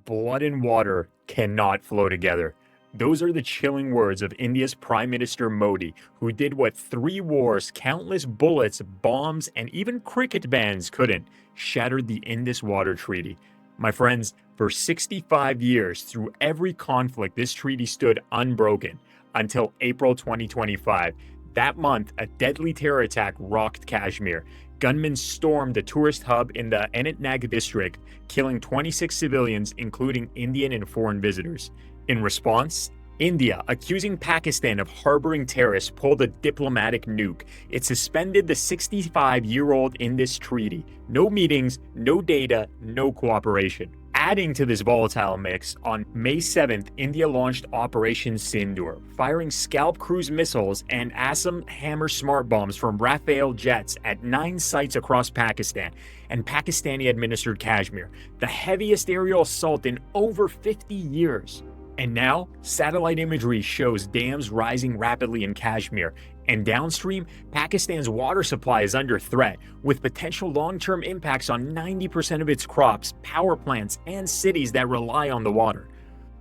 Blood and water cannot flow together. Those are the chilling words of India's Prime Minister Modi, who did what 3 wars, countless bullets, bombs, and even cricket bans couldn't: shattered the Indus Water Treaty. My friends, for 65 years, through every conflict, this treaty stood unbroken until April 2025. That month, a deadly terror attack rocked Kashmir. Gunmen stormed a tourist hub in the Anantnag district, killing 26 civilians, including Indian and foreign visitors. In response, India, accusing Pakistan of harboring terrorists, pulled a diplomatic nuke. It suspended the 65-year-old Indus Treaty. No meetings, no data, no cooperation. Adding to this volatile mix, on May 7th, India launched Operation Sindoor, firing Scalp cruise missiles and Assam Hammer smart bombs from Rafale jets at 9 sites across Pakistan and Pakistani-administered Kashmir, the heaviest aerial assault in over 50 years. And now, satellite imagery shows dams rising rapidly in Kashmir, and downstream, Pakistan's water supply is under threat, with potential long-term impacts on 90% of its crops, power plants, and cities that rely on the water.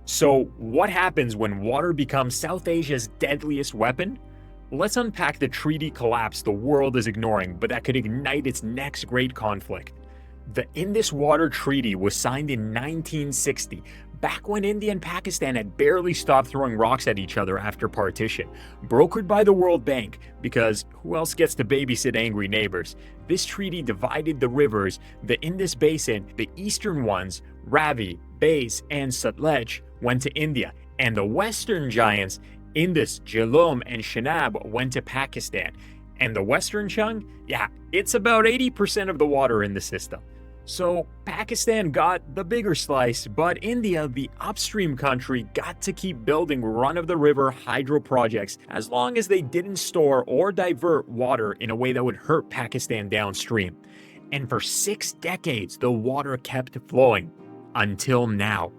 So, what happens when water becomes South Asia's deadliest weapon? Let's unpack the treaty collapse the world is ignoring, but that could ignite its next great conflict. The Indus Water Treaty was signed in 1960, back when India and Pakistan had barely stopped throwing rocks at each other after partition. Brokered by the World Bank, because who else gets to babysit angry neighbors? This treaty divided the rivers: the Indus Basin, the eastern ones, Ravi, Beas, and Sutlej, went to India, and the western giants, Indus, Jhelum, and Chenab, went to Pakistan. And the western chunk? Yeah, it's about 80% of the water in the system. So Pakistan got the bigger slice, but India, the upstream country, got to keep building run-of-the-river hydro projects as long as they didn't store or divert water in a way that would hurt Pakistan downstream. And for 6 decades, the water kept flowing. Until now.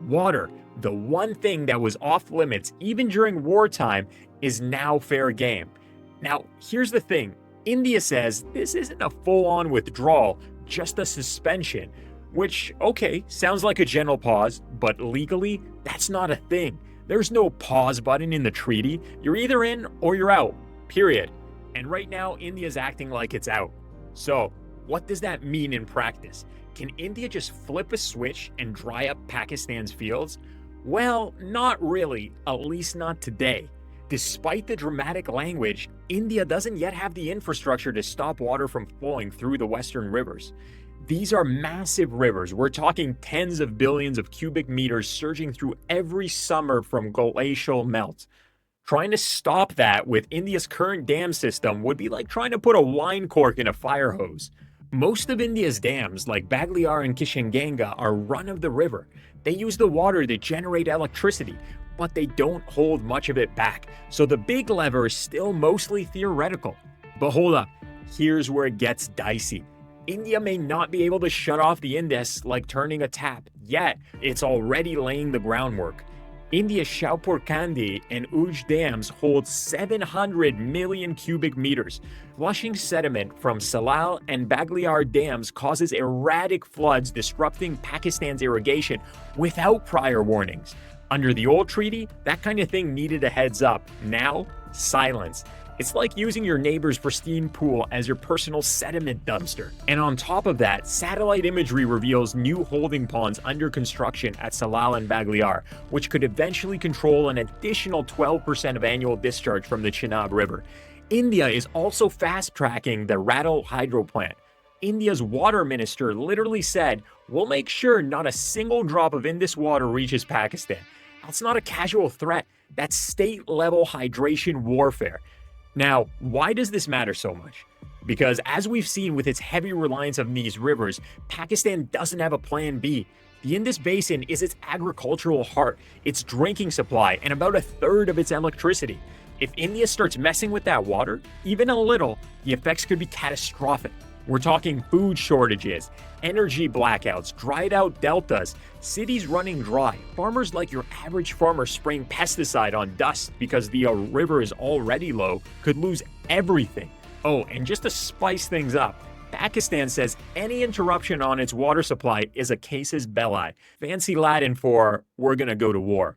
Water, the one thing that was off limits even during wartime, is now fair game. Now, here's the thing. India says this isn't a full-on withdrawal, just a suspension, which, okay, sounds like a general pause, but legally, that's not a thing. There's no pause button in the treaty. You're either in or you're out, period. And right now, India's acting like it's out. So, what does that mean in practice? Can India just flip a switch and dry up Pakistan's fields? Well, not really, at least not today. Despite the dramatic language, India doesn't yet have the infrastructure to stop water from flowing through the western rivers. These are massive rivers. We're talking tens of billions of cubic meters surging through every summer from glacial melt. Trying to stop that with India's current dam system would be like trying to put a wine cork in a fire hose. Most of India's dams, like Bagliar and Kishanganga, are run of the river. They use the water to generate electricity, but they don't hold much of it back, so the big lever is still mostly theoretical. But hold up, here's where it gets dicey. India may not be able to shut off the Indus like turning a tap, yet it's already laying the groundwork. India's Shaupur Kandi and Uj dams hold 700 million cubic meters. Flushing sediment from Salal and Bagliar dams causes erratic floods disrupting Pakistan's irrigation without prior warnings. Under the old treaty, that kind of thing needed a heads up. Now, silence. It's like using your neighbor's pristine pool as your personal sediment dumpster. And on top of that, satellite imagery reveals new holding ponds under construction at Salal and Bagliar, which could eventually control an additional 12% of annual discharge from the Chenab River. India is also fast-tracking the Ratal hydro plant. India's water minister literally said, "We'll make sure not a single drop of Indus water reaches Pakistan." That's not a casual threat. That's state-level hydration warfare. Now, why does this matter so much? Because as we've seen with its heavy reliance on these rivers, Pakistan doesn't have a plan B. The Indus Basin is its agricultural heart, its drinking supply, and about a third of its electricity. If India starts messing with that water, even a little, the effects could be catastrophic. We're talking food shortages, energy blackouts, dried out deltas, cities running dry, farmers like your average farmer spraying pesticide on dust because the river is already low could lose everything. Oh, and just to spice things up, Pakistan says any interruption on its water supply is a casus belli, fancy Latin for we're gonna go to war.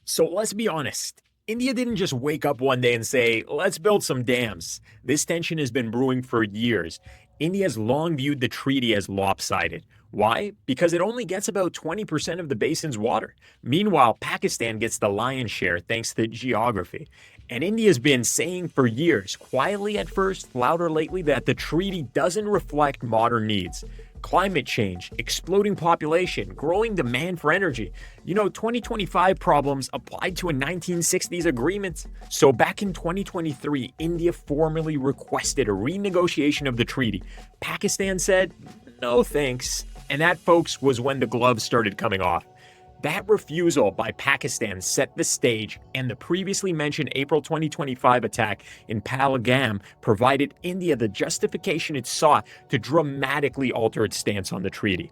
So let's be honest. India didn't just wake up one day and say, let's build some dams. This tension has been brewing for years. India has long viewed the treaty as lopsided. Why? Because it only gets about 20% of the basin's water. Meanwhile, Pakistan gets the lion's share thanks to geography. And India's been saying for years, quietly at first, louder lately, that the treaty doesn't reflect modern needs. Climate change, exploding population, growing demand for energy. 2025 problems applied to a 1960s agreement. So back in 2023, India formally requested a renegotiation of the treaty. Pakistan said, no thanks. And that, folks, was when the gloves started coming off. That refusal by Pakistan set the stage, and the previously mentioned April 2025 attack in Pahalgam provided India the justification it sought to dramatically alter its stance on the treaty.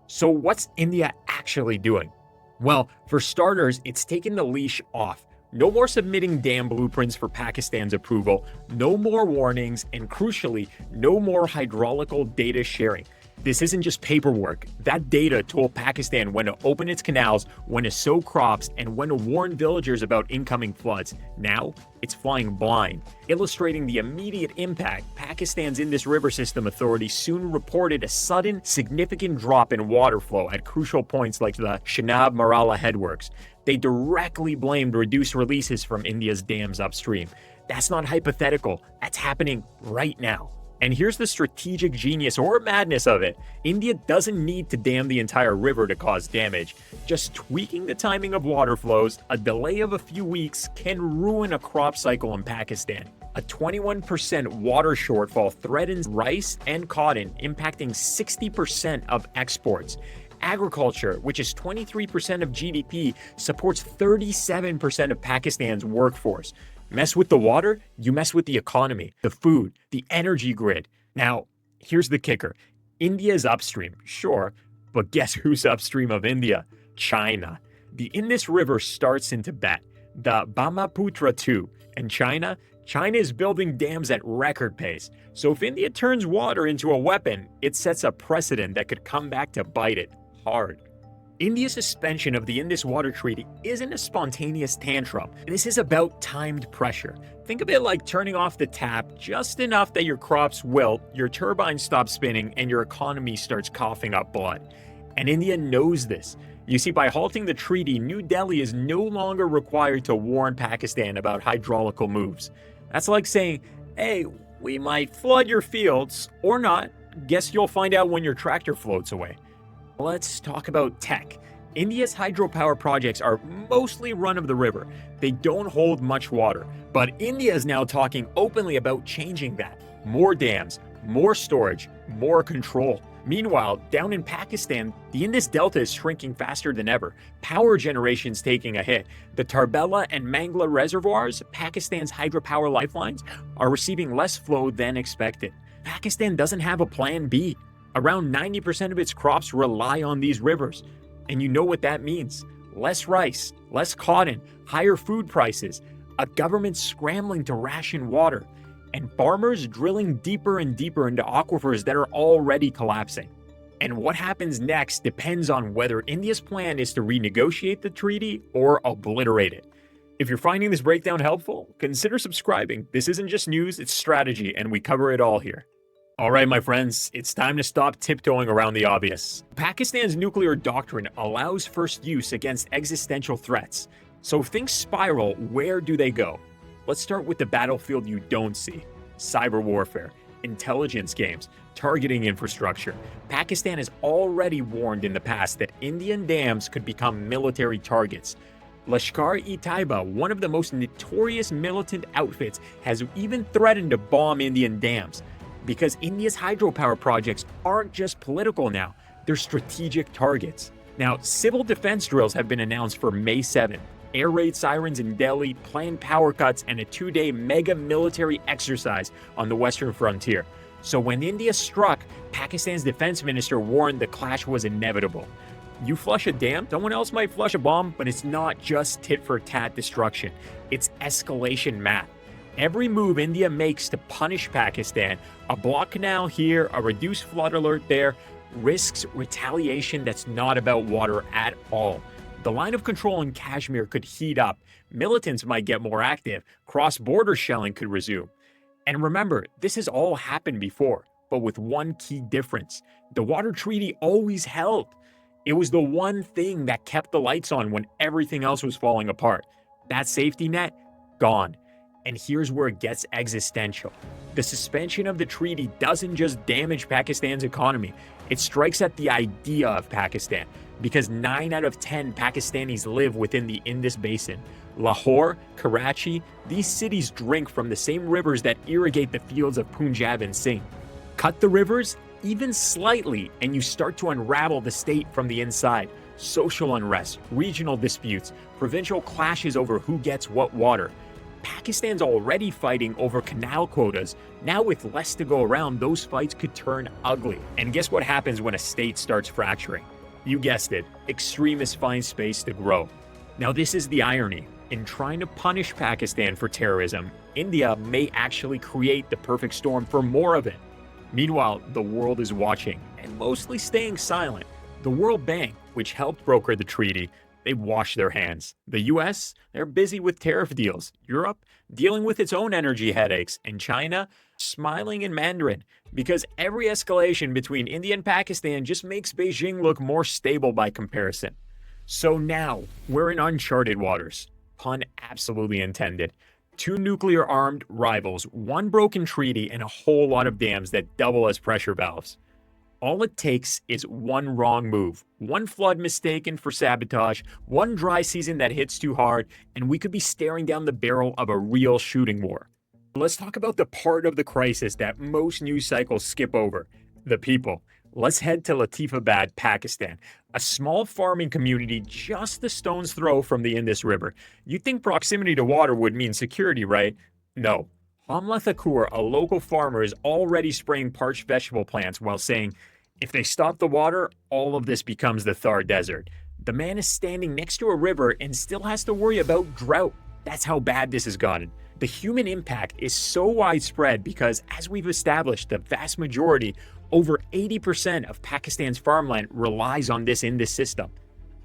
So what's India actually doing? Well, for starters, it's taken the leash off. No more submitting dam blueprints for Pakistan's approval, no more warnings, and crucially, no more hydraulical data sharing. This isn't just paperwork. That data told Pakistan when to open its canals, when to sow crops, and when to warn villagers about incoming floods. Now, it's flying blind. Illustrating the immediate impact, Pakistan's Indus River System Authority soon reported a sudden, significant drop in water flow at crucial points like the Chenab-Marala headworks. They directly blamed reduced releases from India's dams upstream. That's not hypothetical. That's happening right now. And here's the strategic genius or madness of it. India doesn't need to dam the entire river to cause damage. Just tweaking the timing of water flows, a delay of a few weeks can ruin a crop cycle in Pakistan. A 21% water shortfall threatens rice and cotton, impacting 60% of exports. Agriculture, which is 23% of GDP, supports 37% of Pakistan's workforce. Mess with the water, you mess with the economy, the food, the energy grid. Now, here's the kicker. India is upstream, sure, but guess who's upstream of India? China. The Indus River starts in Tibet, the Brahmaputra too, and China is building dams at record pace. So if India turns water into a weapon, it sets a precedent that could come back to bite it hard. India's suspension of the Indus Waters Treaty isn't a spontaneous tantrum. This is about timed pressure. Think of it like turning off the tap just enough that your crops wilt, your turbines stop spinning, and your economy starts coughing up blood. And India knows this. You see, by halting the treaty, New Delhi is no longer required to warn Pakistan about hydraulical moves. That's like saying, hey, we might flood your fields, or not. Guess you'll find out when your tractor floats away. Let's talk about tech. India's hydropower projects are mostly run-of-the-river. They don't hold much water. But India is now talking openly about changing that. More dams, more storage, more control. Meanwhile, down in Pakistan, the Indus Delta is shrinking faster than ever. Power generation's taking a hit. The Tarbela and Mangla reservoirs, Pakistan's hydropower lifelines, are receiving less flow than expected. Pakistan doesn't have a plan B. Around 90% of its crops rely on these rivers. And you know what that means. Less rice, less cotton, higher food prices, a government scrambling to ration water, and farmers drilling deeper and deeper into aquifers that are already collapsing. And what happens next depends on whether India's plan is to renegotiate the treaty or obliterate it. If you're finding this breakdown helpful, consider subscribing. This isn't just news, it's strategy, and we cover it all here. All right, my friends, it's time to stop tiptoeing around the obvious. Pakistan's nuclear doctrine allows first use against existential threats. So if things spiral, where do they go? Let's start with the battlefield you don't see. Cyber warfare, intelligence games, targeting infrastructure. Pakistan has already warned in the past that Indian dams could become military targets. Lashkar-e-Taiba, one of the most notorious militant outfits, has even threatened to bomb Indian dams. Because India's hydropower projects aren't just political now, they're strategic targets. Now, civil defense drills have been announced for May 7th. Air raid sirens in Delhi, planned power cuts, and a 2-day mega military exercise on the western frontier. So when India struck, Pakistan's defense minister warned the clash was inevitable. You flush a dam, someone else might flush a bomb, but it's not just tit-for-tat destruction. It's escalation math. Every move India makes to punish Pakistan, a block canal here, a reduced flood alert there, risks retaliation that's not about water at all. The line of control in Kashmir could heat up, militants might get more active, cross-border shelling could resume. And remember, this has all happened before, but with one key difference. The water treaty always held. It was the one thing that kept the lights on when everything else was falling apart. That safety net, gone. And here's where it gets existential. The suspension of the treaty doesn't just damage Pakistan's economy, it strikes at the idea of Pakistan, because 9 out of 10 Pakistanis live within the Indus Basin. Lahore, Karachi, these cities drink from the same rivers that irrigate the fields of Punjab and Sindh. Cut the rivers, even slightly, and you start to unravel the state from the inside. Social unrest, regional disputes, provincial clashes over who gets what water. Pakistan's already fighting over canal quotas. Now with less to go around, those fights could turn ugly. And guess what happens when a state starts fracturing? You guessed it, extremists find space to grow. Now this is the irony. In trying to punish Pakistan for terrorism, India may actually create the perfect storm for more of it. Meanwhile, the world is watching, and mostly staying silent. The World Bank, which helped broker the treaty, they wash their hands. The US, they're busy with tariff deals. Europe, dealing with its own energy headaches. And China, smiling in Mandarin. Because every escalation between India and Pakistan just makes Beijing look more stable by comparison. So now, we're in uncharted waters. Pun absolutely intended. 2 nuclear-armed rivals, 1 broken treaty, and a whole lot of dams that double as pressure valves. All it takes is 1 wrong move, 1 flood mistaken for sabotage, 1 dry season that hits too hard, and we could be staring down the barrel of a real shooting war. Let's talk about the part of the crisis that most news cycles skip over, the people. Let's head to Latifabad, Pakistan, a small farming community just a stone's throw from the Indus River. You'd think proximity to water would mean security, right? No. Hamla Thakur, a local farmer, is already spraying parched vegetable plants while saying, if they stop the water, all of this becomes the Thar Desert. The man is standing next to a river and still has to worry about drought. That's how bad this has gotten. The human impact is so widespread because, as we've established, the vast majority, over 80% of Pakistan's farmland relies on this Indus system.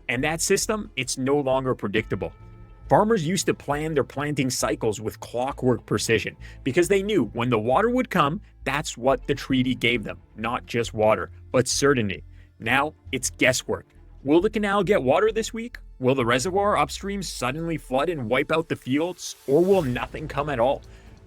And that system, it's no longer predictable. Farmers used to plan their planting cycles with clockwork precision because they knew when the water would come, that's what the treaty gave them. Not just water, but certainty. Now, it's guesswork. Will the canal get water this week? Will the reservoir upstream suddenly flood and wipe out the fields? Or will nothing come at all?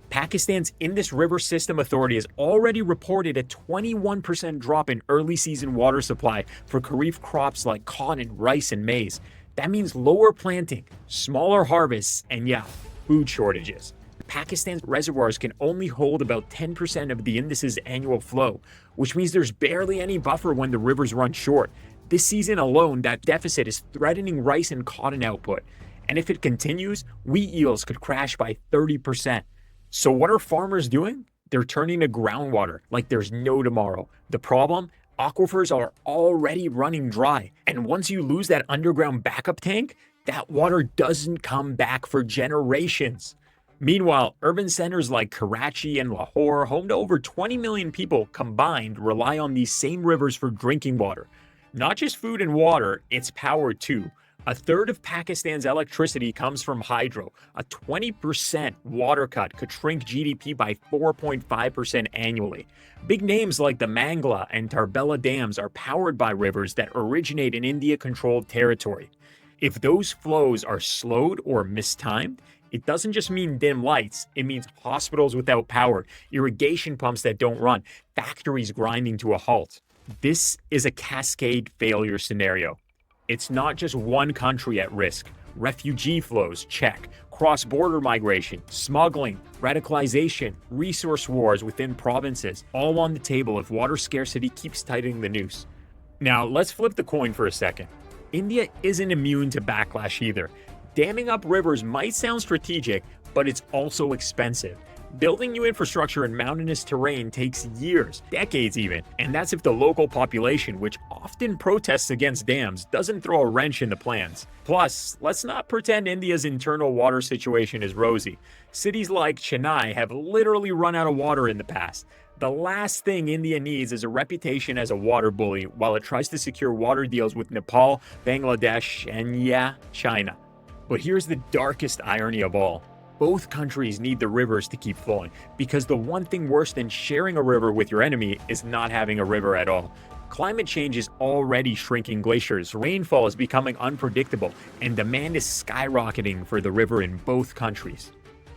Pakistan's Indus River System Authority has already reported a 21% drop in early season water supply for Kharif crops like cotton, rice, and maize. That means lower planting, smaller harvests, and food shortages. Pakistan's reservoirs can only hold about 10% of the Indus's annual flow, which means there's barely any buffer when the rivers run short. This season alone, that deficit is threatening rice and cotton output. And if it continues, wheat yields could crash by 30%. So what are farmers doing? They're turning to groundwater like there's no tomorrow. The problem? Aquifers are already running dry. And once you lose that underground backup tank, that water doesn't come back for generations. Meanwhile, urban centers like Karachi and Lahore, home to over 20 million people combined, rely on these same rivers for drinking water. Not just food and water, it's power too. A third of Pakistan's electricity comes from hydro. A 20% water cut could shrink GDP by 4.5% annually. Big names like the Mangla and Tarbela dams are powered by rivers that originate in India-controlled territory. If those flows are slowed or mistimed, it doesn't just mean dim lights, it means hospitals without power, irrigation pumps that don't run, factories grinding to a halt. This is a cascade failure scenario. It's not just one country at risk. Refugee flows, check. Cross-border migration, smuggling, radicalization, resource wars within provinces, all on the table if water scarcity keeps tightening the noose. Now, let's flip the coin for a second. India isn't immune to backlash either. Damming up rivers might sound strategic, but it's also expensive. Building new infrastructure in mountainous terrain takes years, decades even, and that's if the local population, which often protests against dams, doesn't throw a wrench in the plans. Plus, let's not pretend India's internal water situation is rosy. Cities like Chennai have literally run out of water in the past. The last thing India needs is a reputation as a water bully while it tries to secure water deals with Nepal, Bangladesh, and yeah, China. But here's the darkest irony of all. Both countries need the rivers to keep flowing, because the one thing worse than sharing a river with your enemy is not having a river at all. Climate change is already shrinking glaciers, rainfall is becoming unpredictable, and demand is skyrocketing for the river in both countries.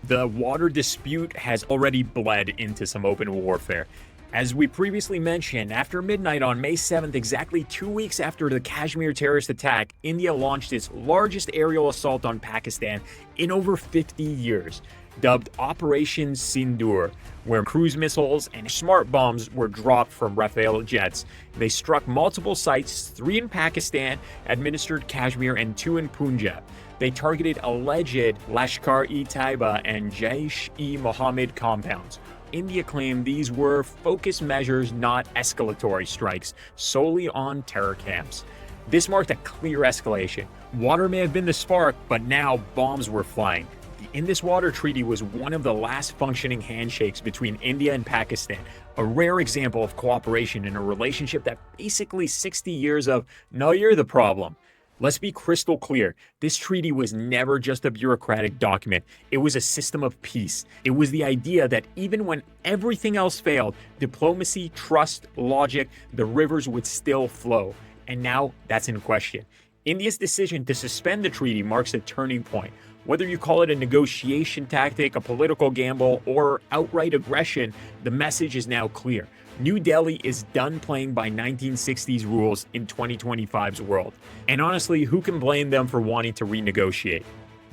The water dispute has already bled into some open warfare. As we previously mentioned, after midnight on May 7th, exactly 2 weeks after the Kashmir terrorist attack, India launched its largest aerial assault on Pakistan in over 50 years, dubbed Operation Sindoor, where cruise missiles and smart bombs were dropped from Rafale jets. They struck multiple sites, 3 in Pakistan-administered Kashmir and 2 in Punjab. They targeted alleged Lashkar-e-Taiba and Jaish-e-Mohammed compounds. India claimed these were focused measures, not escalatory strikes, solely on terror camps. This marked a clear escalation. Water may have been the spark, but now bombs were flying. The Indus Waters Treaty was one of the last functioning handshakes between India and Pakistan, a rare example of cooperation in a relationship that basically 60 years of, no, you're the problem. Let's be crystal clear. This treaty was never just a bureaucratic document. It was a system of peace. It was the idea that even when everything else failed, diplomacy, trust, logic, the rivers would still flow. And now that's in question. India's decision to suspend the treaty marks a turning point. Whether you call it a negotiation tactic, a political gamble, or outright aggression, the message is now clear. New Delhi is done playing by 1960s rules in 2025's world. And honestly, who can blame them for wanting to renegotiate?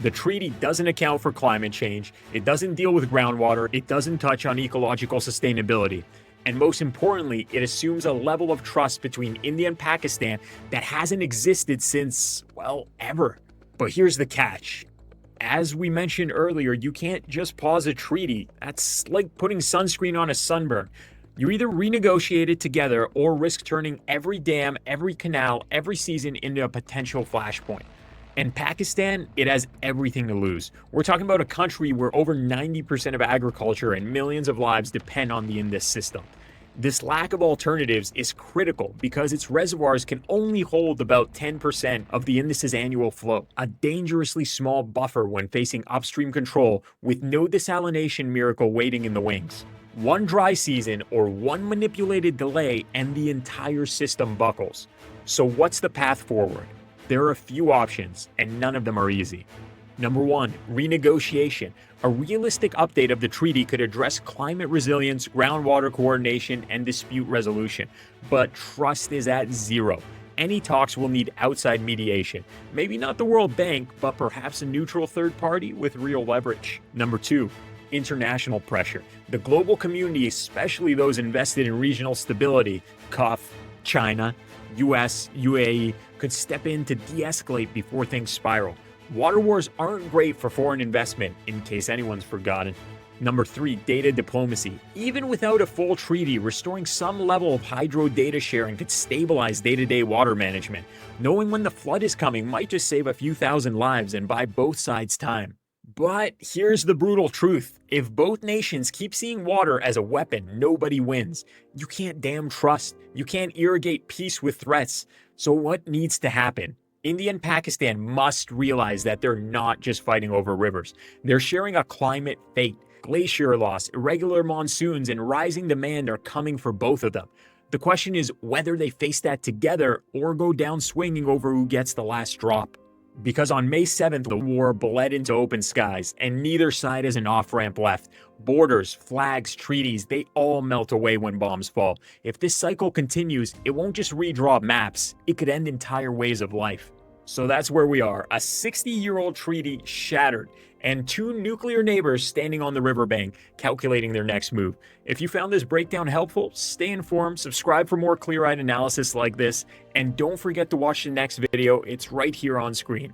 The treaty doesn't account for climate change, it doesn't deal with groundwater, it doesn't touch on ecological sustainability. And most importantly, it assumes a level of trust between India and Pakistan that hasn't existed since, well, ever. But here's the catch. As we mentioned earlier, you can't just pause a treaty. That's like putting sunscreen on a sunburn. You either renegotiate it together or risk turning every dam, every canal, every season into a potential flashpoint. And Pakistan, it has everything to lose. We're talking about a country where over 90% of agriculture and millions of lives depend on the Indus system. This lack of alternatives is critical because its reservoirs can only hold about 10% of the Indus's annual flow, a dangerously small buffer when facing upstream control with no desalination miracle waiting in the wings. One dry season or one manipulated delay and the entire system buckles. So what's the path forward? There are a few options, and none of them are easy. Number 1, renegotiation. A realistic update of the treaty could address climate resilience, groundwater coordination, and dispute resolution. But trust is at zero. Any talks will need outside mediation. Maybe not the World Bank, but perhaps a neutral third party with real leverage. Number 2, international pressure. The global community, especially those invested in regional stability, CUF, China, US, UAE, could step in to de-escalate before things spiral. Water wars aren't great for foreign investment, in case anyone's forgotten. Number 3, data diplomacy. Even without a full treaty, restoring some level of hydro data sharing could stabilize day-to-day water management. Knowing when the flood is coming might just save a few thousand lives and buy both sides time. But here's the brutal truth. If both nations keep seeing water as a weapon, nobody wins. You can't dam trust. You can't irrigate peace with threats. So what needs to happen? India and Pakistan must realize that they're not just fighting over rivers. They're sharing a climate fate. Glacier loss, irregular monsoons, and rising demand are coming for both of them. The question is whether they face that together or go down swinging over who gets the last drop. Because on May 7th, the war bled into open skies, and neither side has an off-ramp left. Borders, flags, treaties, they all melt away when bombs fall. If this cycle continues, it won't just redraw maps, it could end entire ways of life. So that's where we are, a 60-year-old treaty shattered, and 2 nuclear neighbors standing on the riverbank, calculating their next move. If you found this breakdown helpful, stay informed, subscribe for more clear-eyed analysis like this, and don't forget to watch the next video, it's right here on screen.